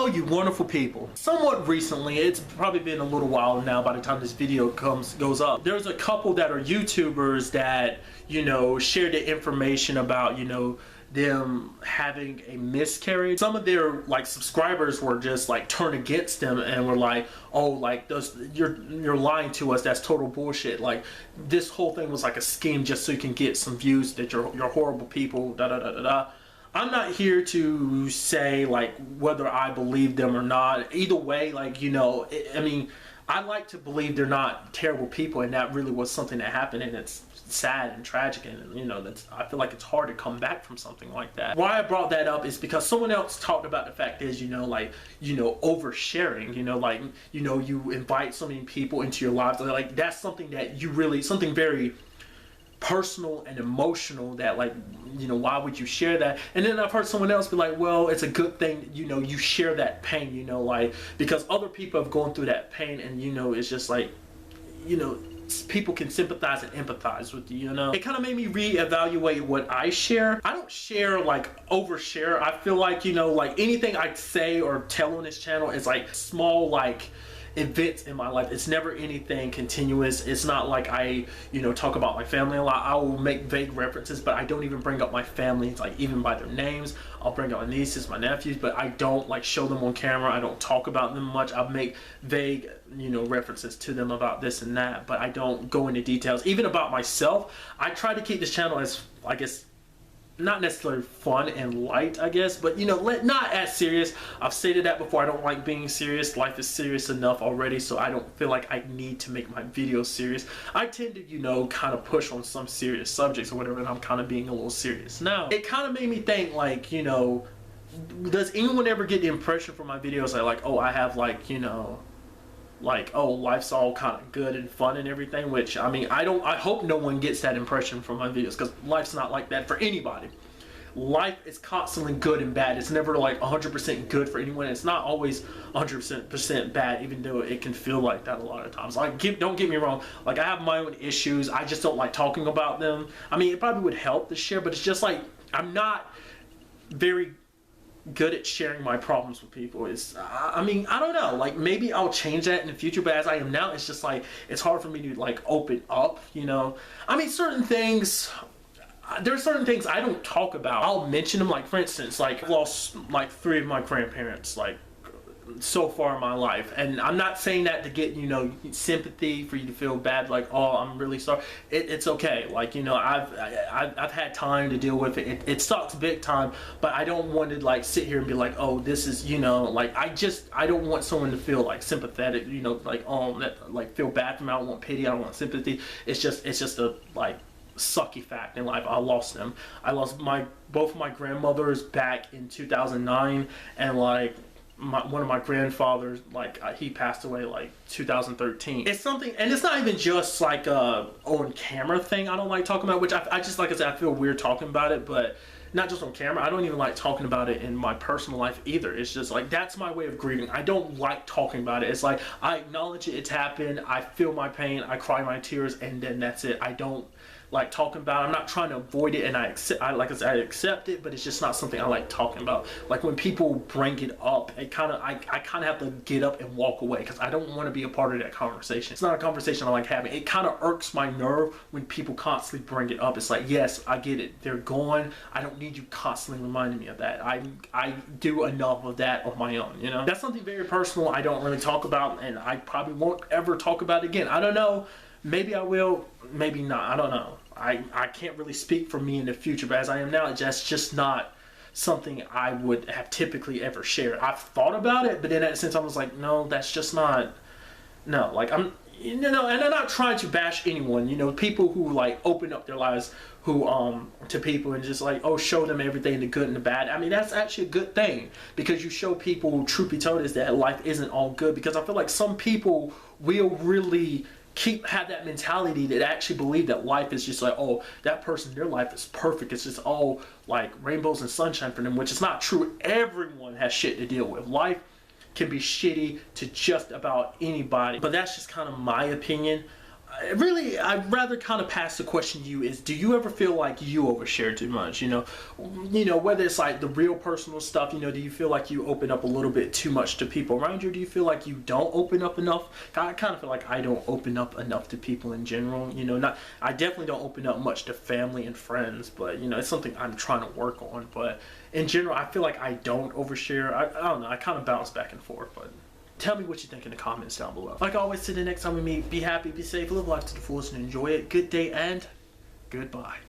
Hello, you wonderful people. Somewhat recently, it's probably been a little while now by the time this video goes up, there's a couple that are YouTubers that, you know, share the information about, you know, them having a miscarriage. Some of their like subscribers were just like turned against them and were like, oh, like you're lying to us, that's total bullshit, like this whole thing was like a scheme just so you can get some views, that you're horrible people, da da da da da. I'm not here to say like whether I believe them or not. Either way, like, you know, I mean, I like to believe they're not terrible people, and that really was something that happened, and it's sad and tragic, and you know, I feel like it's hard to come back from something like that. Why I brought that up is because someone else talked about the fact is, you know, like, you know, oversharing, you know, like, you know, you invite so many people into your lives, like that's something that you really, something very personal and emotional, that like, you know, why would you share that? And then I've heard someone else be like, well, it's a good thing, you know, you share that pain, you know, like, because other people have gone through that pain, and you know, it's just like, you know, people can sympathize and empathize with you, you know. It kind of made me reevaluate what I share. I don't share like overshare. I feel like, you know, like anything I say or tell on this channel is like small like events in my life. It's never anything continuous. It's not like I, you know, talk about my family a lot. I will make vague references, but I don't even bring up my family, it's like even by their names. I'll bring up my nieces, my nephews, but I don't like show them on camera. I don't talk about them much. I'll make vague, you know, references to them about this and that, but I don't go into details. Even about myself, I try to keep this channel as, I guess, not necessarily fun and light, I guess, but you know, not as serious. I've stated that before. I don't like being serious. Life is serious enough already, so I don't feel like I need to make my videos serious. I tend to, you know, kind of push on some serious subjects or whatever, and I'm kind of being a little serious. Now, it kind of made me think, like, you know, does anyone ever get the impression from my videos like, oh, I have like, you know, like, oh, life's all kind of good and fun and everything, which, I mean, I hope no one gets that impression from my videos, because life's not like that for anybody. Life is constantly good and bad. It's never like 100% good for anyone. It's not always 100% bad, even though it can feel like that a lot of times. Like, don't get me wrong, like I have my own issues. I just don't like talking about them. I mean, it probably would help to share, but it's just like, I'm not very good at sharing my problems with people. Is I mean, I don't know, like maybe I'll change that in the future, but as I am now, it's just like, it's hard for me to like open up, you know. I mean, certain things, there's certain things I don't talk about. I'll mention them, like for instance, like I lost like 3 of my grandparents like so far in my life, and I'm not saying that to get, you know, sympathy for you to feel bad, like, oh, I'm really sorry. It's okay, like, you know, I've had time to deal with it. It sucks big time, but I don't want to like sit here and be like, oh, this is, you know, like I don't want someone to feel like sympathetic, you know, like, oh, that like feel bad for me. I don't want pity, I don't want sympathy. It's just a like sucky fact in life. I lost them. I lost both of my grandmothers back in 2009, and like one of my grandfathers, like he passed away like 2013. It's something, and it's not even just like a on camera thing I don't like talking about, which I just, like I said, I feel weird talking about it, but not just on camera. I don't even like talking about it in my personal life either. It's just like, that's my way of grieving. I don't like talking about it. It's like, I acknowledge it, it's happened, I feel my pain, I cry my tears, and then that's it. I don't like talking about it. I'm not trying to avoid it, and I accept it, but it's just not something I like talking about. Like when people bring it up, I kind of have to get up and walk away, because I don't want to be a part of that conversation. It's not a conversation I like having. It kind of irks my nerve when people constantly bring it up. It's like, yes, I get it, they're gone. I don't need you constantly reminding me of that. I do enough of that on my own, you know. That's something very personal I don't really talk about, and I probably won't ever talk about it again. I don't know. Maybe I will, maybe not. I don't know. I can't really speak for me in the future, but as I am now, that's just not something I would have typically ever shared. I've thought about it, but in that sense, I was like, no, that's just not, no, like I'm, you know, and I'm not trying to bash anyone, you know, people who like open up their lives who to people and just like, oh, show them everything, the good and the bad. I mean, that's actually a good thing, because you show people, truth be told, is that life isn't all good, because I feel like some people will really have that mentality that actually believe that life is just like, oh, that person, their life is perfect, it's just all like rainbows and sunshine for them, which is not true. Everyone has shit to deal with. Life can be shitty to just about anybody, but that's just kind of my opinion. really, I'd rather kind of pass the question to you is, do you ever feel like you overshare too much? Whether it's like the real personal stuff, do you feel like you open up a little bit too much to people around you? Or do you feel like you don't open up enough? I kind of feel like I don't open up enough to people in general. I definitely don't open up much to family and friends, but it's something I'm trying to work on. But in general, I feel like I don't overshare. I don't know. I kind of bounce back and forth, but tell me what you think in the comments down below. Like always, till the next time we meet, be happy, be safe, live life to the fullest, and enjoy it. Good day and goodbye.